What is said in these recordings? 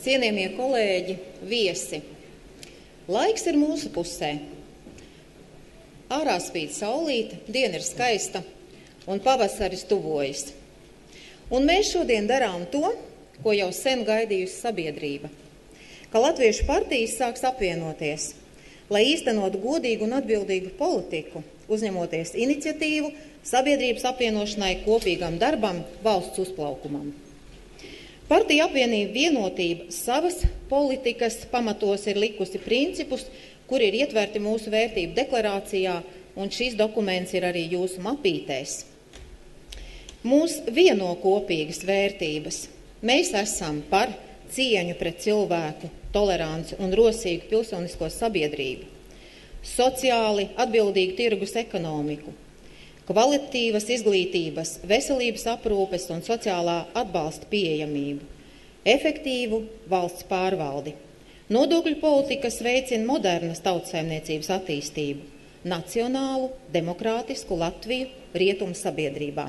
cienījamie kolēģi, viesi. Laiks ir mūsu pusē. Ārā spīd saulīte, diena ir skaista un pavasaris tuvojas. Un mēs šodien darām to, ko jau sen gaidījusi sabiedrība, ka Latviešu partijas sāks apvienoties, lai īstenot godīgu un atbildīgu politiku, uzņemoties iniciatīvu sabiedrības apvienošanai, kopīgam darbam, valsts uzplaukumam. Partija apvienība Vienotība savas politikas pamatos ir likusi principus, kuri ir ietverti mūsu vērtību deklarācijā, un šīs dokuments ir arī jūsu mapītēs. Mūs vieno kopīgas vērtības. Mēs esam par cieņu pret cilvēku, toleranci un rosīgu pilsonisko sabiedrību, sociāli atbildīgu tirgus ekonomiku, kvalitatīvas izglītības, veselības aprūpes un sociālā atbalsta pieejamību, efektīvu valsts pārvaldi. Nodokļu politikas veicina modernas tautsaimniecības attīstību, nacionālu, demokrātisku Latviju rietumu sabiedrībā.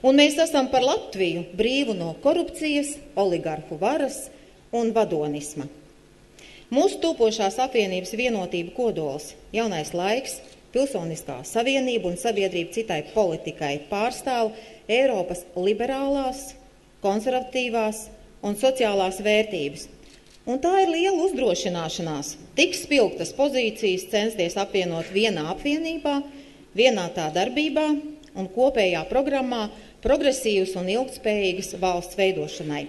Un mēs esam par Latviju brīvu no korupcijas, oligarhu varas un vadonisma. Mūsu topošās apvienības Vienotība kodols, jaunais laiks, pilsoniskā savienība un sabiedrība citai politikai pārstāv Eiropas liberālās, konservatīvās un sociālās vērtības. Un tā ir liela uzdrošināšanās, tik spilgtas pozīcijas censties apvienot vienā apvienībā, vienā tā darbībā un kopējā programmā progresīvas un ilgtspējīgas valsts veidošanai.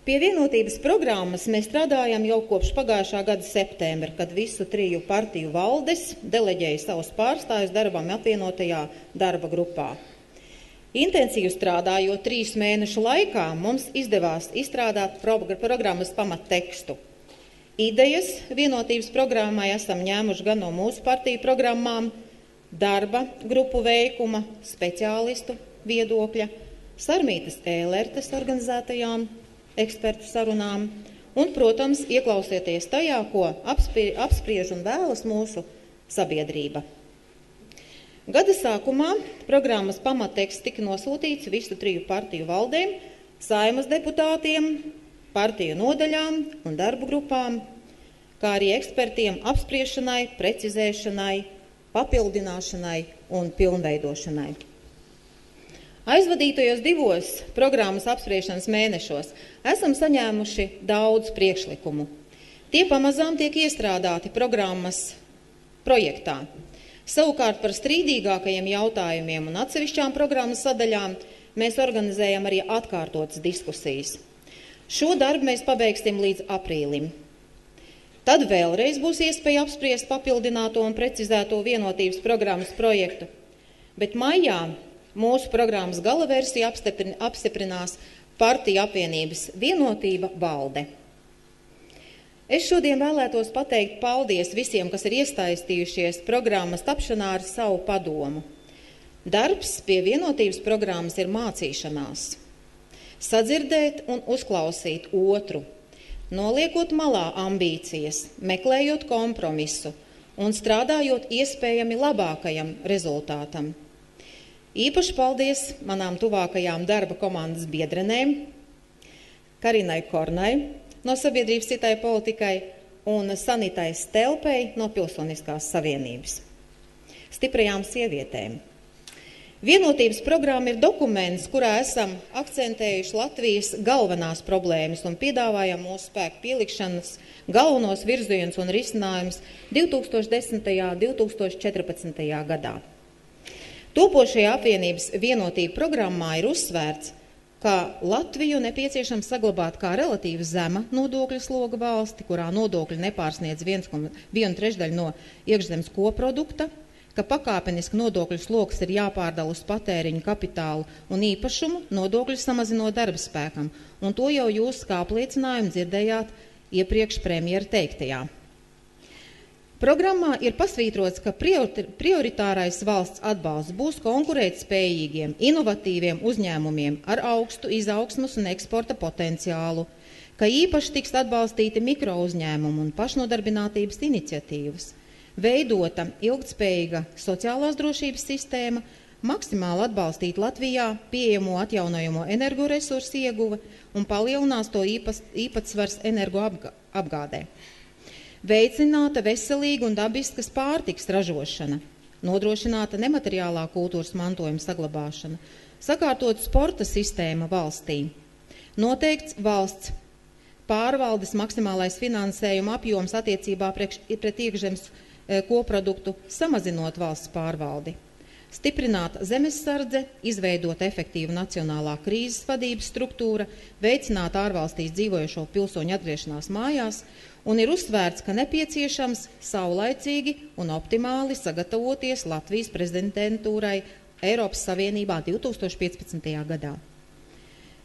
Pie Vienotības programmas mēs strādājam jau kopš pagājušā gada septembra, kad visu 3 partiju valdes deleģēja savus pārstāvjus darbam apvienotajā darba grupā. Intensīvi strādājot 3 mēnešu laikā, mums izdevās izstrādāt programmas pamattekstu. Idejas Vienotības programmai esam ņēmuši gan no mūsu partiju programmām, darba grupu veikuma, speciālistu viedokļa, Sarmītas Ēlertes organizētajām ekspertu sarunām un, protams, ieklausieties tajā, ko apspriež un vēlas mūsu sabiedrība. Gada sākumā programmas pamatteksts tika nosūtīts visu 3 partiju valdēm, Saeimas deputātiem, partiju nodaļām un darbu grupām, kā arī ekspertiem apspriešanai, precizēšanai, papildināšanai un pilnveidošanai. Aizvadītajos 2 programmas apspriešanas mēnešos esam saņēmuši daudz priekšlikumu. Tie pamazām tiek iestrādāti programmas projektā. Savukārt par strīdīgākajiem jautājumiem un atsevišķām programmas sadaļām mēs organizējam arī atkārtotas diskusijas. Šo darbu mēs pabeigsim līdz aprīlim. Tad vēlreiz būs iespēja apspriest papildināto un precizēto Vienotības programmas projektu, bet maijā mūsu programmas gala versiju apstiprinās partiju apvienības Vienotība valde. Es šodien vēlētos pateikt paldies visiem, kas ir iesaistījušies programmas tapšanā ar savu padomu. Darbs pie Vienotības programmas ir mācīšanās, sadzirdēt un uzklausīt otru, noliekot malā ambīcijas, meklējot kompromisu un strādājot iespējami labākajam rezultātam. Īpaši paldies manām tuvākajām darba komandas biedrenēm, Karinai Kornai no Sabiedrības citai politikai un Sanitai Stelpei no Pilsoniskās savienības. Stiprajām sievietēm. Vienotības programma ir dokuments, kurā esam akcentējuši Latvijas galvenās problēmas un piedāvājam mūsu spēku pielikšanas galvenos virzienus un risinājumus 2010. un 2014. gadā. Topošajā apvienības Vienotība programmā ir uzsvērts, ka Latviju nepieciešams saglabāt kā relatīvi zema nodokļu sloga valsti, kurā nodokļi nepārsniedz 1/3 no iekšzemes koprodukta, ka pakāpeniski nodokļu sloks ir jāpārdala uz patēriņu, kapitālu un īpašumu, nodokļu samazinot darba spēkam, un to jau jūs kā apliecinājumu dzirdējāt iepriekš premjera teiktajā. Programmā ir pasvītrots, ka prioritārais valsts atbalsts būs konkurētspējīgiem, inovatīviem uzņēmumiem ar augstu izaugsmas un eksporta potenciālu, ka īpaši tiks atbalstīti mikrouzņēmumu un pašnodarbinātības iniciatīvas, veidota ilgtspējīga sociālās drošības sistēma, maksimāli atbalstīt Latvijā pieejamo atjaunojamo energoresursu ieguve un palielinās to īpatsvars energoapgādē. Veicināta veselīga un dabiskas pārtikas ražošana, nodrošināta nemateriālā kultūras mantojuma saglabāšana, sakārtot sporta sistēma valstī, noteikts valsts pārvaldes maksimālais finansējuma apjoms attiecībā pret iekšzemes koproduktu, samazinot valsts pārvaldi, stiprināt zemessardze, izveidot efektīvu nacionālā krīzes vadības struktūra, veicināt ārvalstīs dzīvojošo pilsoņu atgriešanās mājās, un ir uzsvērts, ka nepieciešams saulaicīgi un optimāli sagatavoties Latvijas prezidentūrai Eiropas Savienībā 2015. gadā.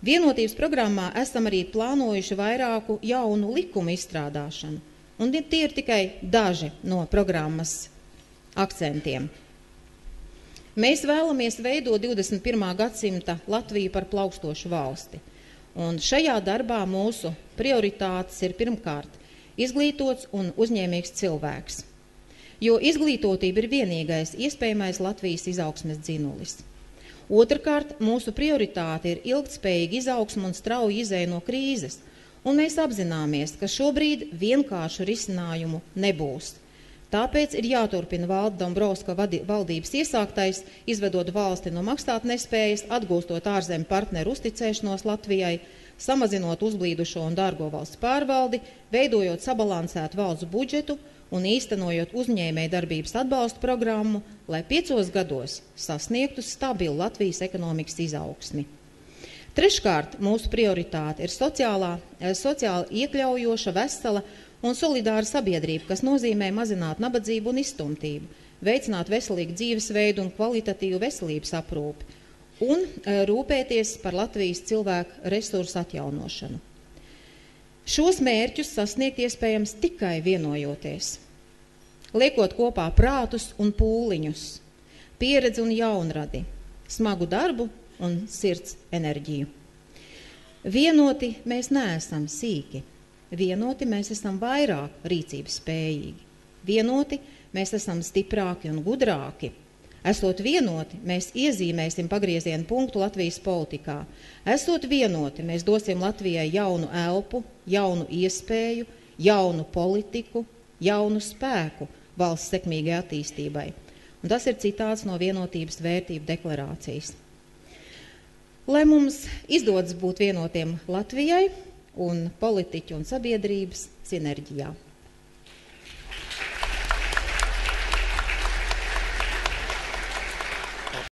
Vienotības programmā esam arī plānojuši vairāku jaunu likumu izstrādāšanu, un tie ir tikai daži no programmas akcentiem. Mēs vēlamies veidot 21. gadsimta Latviju par plaukstošu valsti, un šajā darbā mūsu prioritātes ir pirmkārt izglītots un uzņēmīgs cilvēks, jo izglītotība ir vienīgais iespējamais Latvijas izaugsmes dzinulis. Otrkārt, mūsu prioritāte ir ilgtspējīga izaugsme un strauja izēja no krīzes, un mēs apzināmies, ka šobrīd vienkāršu risinājumu nebūs. Tāpēc ir jāturpina Valda Dombrovska valdības iesāktais, izvedot valsti no maksātnespējas, atgūstot ārzemju partneru uzticēšanos Latvijai, samazinot uzblīdušo un dārgo valsts pārvaldi, veidojot sabalansētu valsts budžetu un īstenojot uzņēmēju darbības atbalstu programmu, lai 5 gados sasniegtu stabilu Latvijas ekonomikas izaugsmi. Treškārt, mūsu prioritāte ir sociāli iekļaujoša, vesela un solidāra sabiedrība, kas nozīmē mazināt nabadzību un izstumtību, veicināt veselīgu dzīvesveidu un kvalitatīvu veselības aprūpi un rūpēties par Latvijas cilvēku resursu atjaunošanu. Šos mērķus sasniegt iespējams tikai vienojoties, liekot kopā prātus un pūliņus, pieredzi un jaunradi, smagu darbu un sirds enerģiju. Vienoti mēs neesam sīki, vienoti mēs esam vairāk rīcības spējīgi, vienoti mēs esam stiprāki un gudrāki. Esot vienoti, mēs iezīmēsim pagriezienu punktu Latvijas politikā. Esot vienoti, mēs dosim Latvijai jaunu elpu, jaunu iespēju, jaunu politiku, jaunu spēku valsts sekmīgai attīstībai. Un tas ir citāts no vienotības vērtību deklarācijas. Lai mums izdodas būt vienotiem Latvijai un politiķu un sabiedrības sinerģijā.